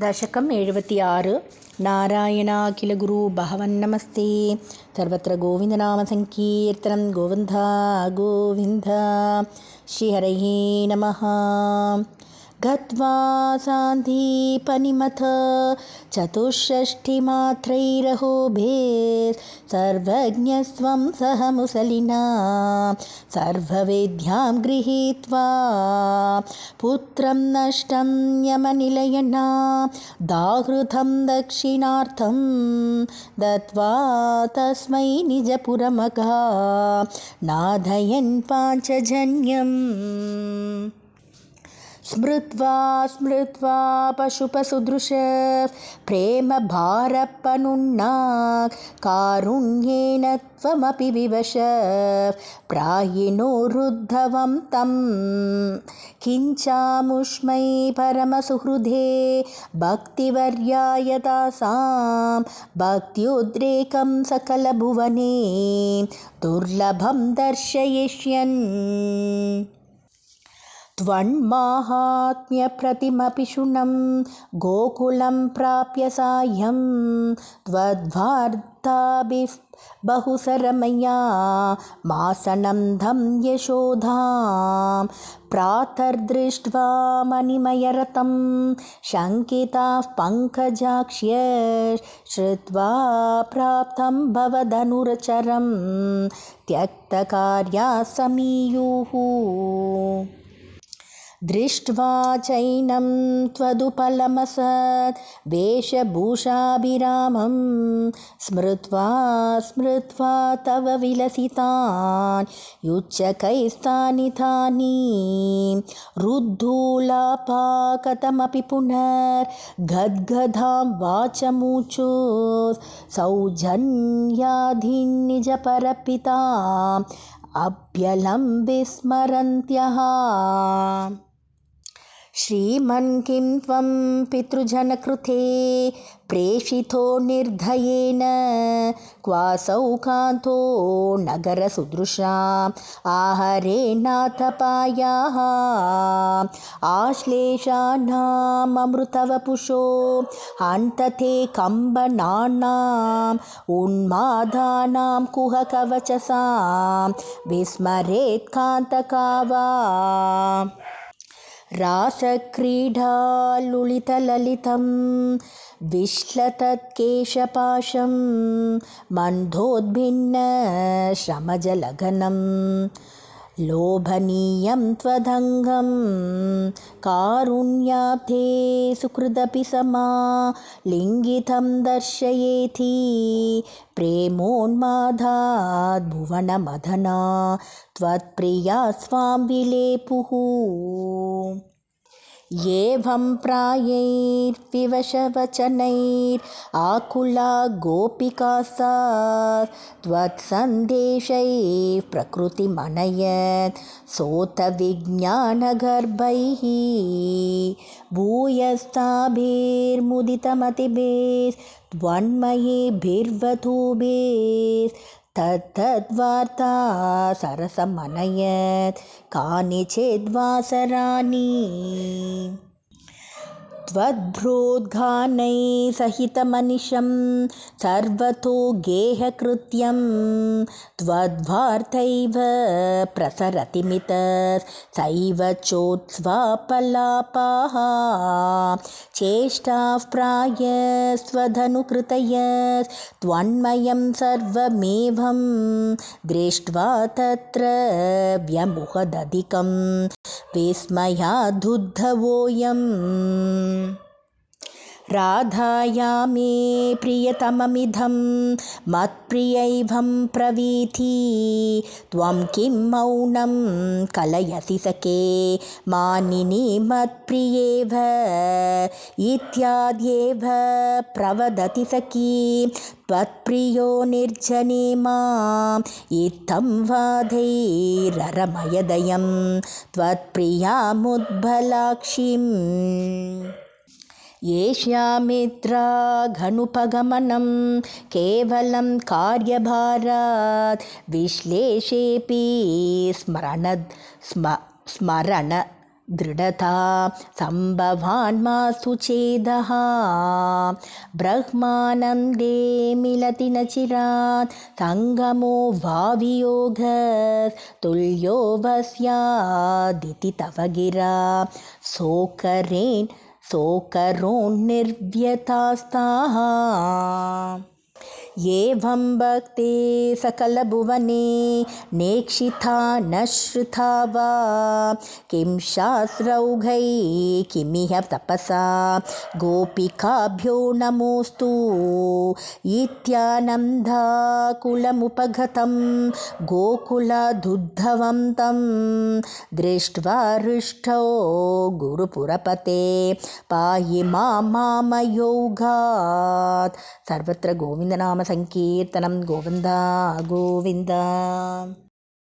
दशकं 76 नारायणाखिलगुरु भगवन्नमस्ते सर्वत्र गोविन्दनामसङ्कीर्तनं गोविन्दा गोविन्द श्रीहरये नमः। गत्वा सान्दीपनिमथ चतुष्षष्टिमात्रैरहोभे सर्वज्ञस्त्वं सह मुसलिना सर्ववेद्यां गृहीत्वा पुत्रं नष्टं यमनिलयना दाहृतं दक्षिणार्थं दत्वा तस्मै निजपुरमगा नादयन् पाञ्चजन्यम् स्मृत्वा पशुपसुदृश प्रेम भारप्पनुन्ना कारुण्येन त्वमपि विवश प्रायिनो रुद्धवं तं किञ्चामुष्मै परमसुहृदे भक्तिवर्याय तासां भक्त्युद्रेकं सकलभुवने दुर्लभं दर्शयिष्यन् त्वन्माहात्म्यप्रतिमपि शूनं गोकुलं प्राप्य सायं त्वद्वार्ताभिः बहुसरमया मासनन्दं यशोधां प्रातर्दृष्ट्वा मणिमयरतं शङ्किताः पङ्कजाक्ष्य श्रुत्वा प्राप्तं भवधनुरचरं त्यक्तकार्याः समीयुः दृष्ट्वा चैनं त्वदुपलमसत् वेशभूषाभिरामं स्मृत्वा तव विलसितान् युच्चकैस्तानि तानि रुद्धूलापा कथमपि पुनर्गद्गदां वाचमूचु सौजन्याधिन्निजपरपिताम् अभ्यलं विस्मरन्त्यः श्रीमन् किं त्वं पितृजनकृते प्रेषितो निर्धयेन क्वासौ कान्तो नगरसुदृशाम् आहरेणातपायाः आश्लेषानाममृतवपुषो हन्तते कम्बनानाम् उन्मादानां कुहकवचसां विस्मरेत् कान्तका वा रासक्रीडालुलितललितं विश्लतत्केशपाशं मन्दोद्भिन्नश्रमजलघनं लोभनीयं त्वदङ्गं कारुण्याब्धे सुकृदपि समा लिङ्गितं दर्शयेति प्रेमोन्मादात् भुवनमदना त्वत्प्रिया स्वां विलेपुः एवं प्रायैर्विवशवचनैराकुला गोपिका सा त्वत्सन्देशैः प्रकृतिमनयत् सोतविज्ञानगर्भैः भूयस्ताभिर्मुदितमतिभिस्त्वन्मयेभिर्वधूभिः तद्वार्ता सरसमनयत् कानिचिद्वासराणि त्वद्भ्रोद्घानैः सहितमनिशं सर्वतो गेहकृत्यं त्वद्वार्तैव प्रसरतिमितः सैव चोत्स्वापलापाः चेष्टाः प्रायस्त्वधनुकृतयस्त्वन्मयं सर्वमेवं दृष्ट्वा तत्र व्यमुहदधिकं विस्मयादुद्धवोऽयम् राधाया मे प्रियतममिदं मत्प्रियैवं प्रवीथि त्वं किं मौनं कलयसि सखे मानिनी मत्प्रियेव इत्याद्येव प्रवदति सखी त्वत्प्रियो निर्जने माम् इत्थं वादैररमयदयं त्वत्प्रियामुद्बलाक्षीम् येष्यामित्राघनुपगमनं केवलं कार्यभारात् विश्लेषेऽपि स्मरण दृढता सम्भवान्मासु चेदः ब्रह्मानन्दे मिलति न चिरात् सङ्गमो वावियोगस्तुल्यो वस्यादिति तव गिरा सोकरोन्निर्व्यतास्ताः एवं भक्ते सकलभुवने नेक्षिथा न श्रुता वा किं शास्त्रौघै किमिह तपसा गोपिकाभ्यो नमोऽस्तु इत्यानन्दाकुलमुपगतं गोकुलादुद्धवं तं दृष्ट्वा हृष्टो गुरुपुरपते पाहि मामयोगात् सर्वत्र गोविन्दनाम संकीर्तनं गोविन्दा गोविन्द।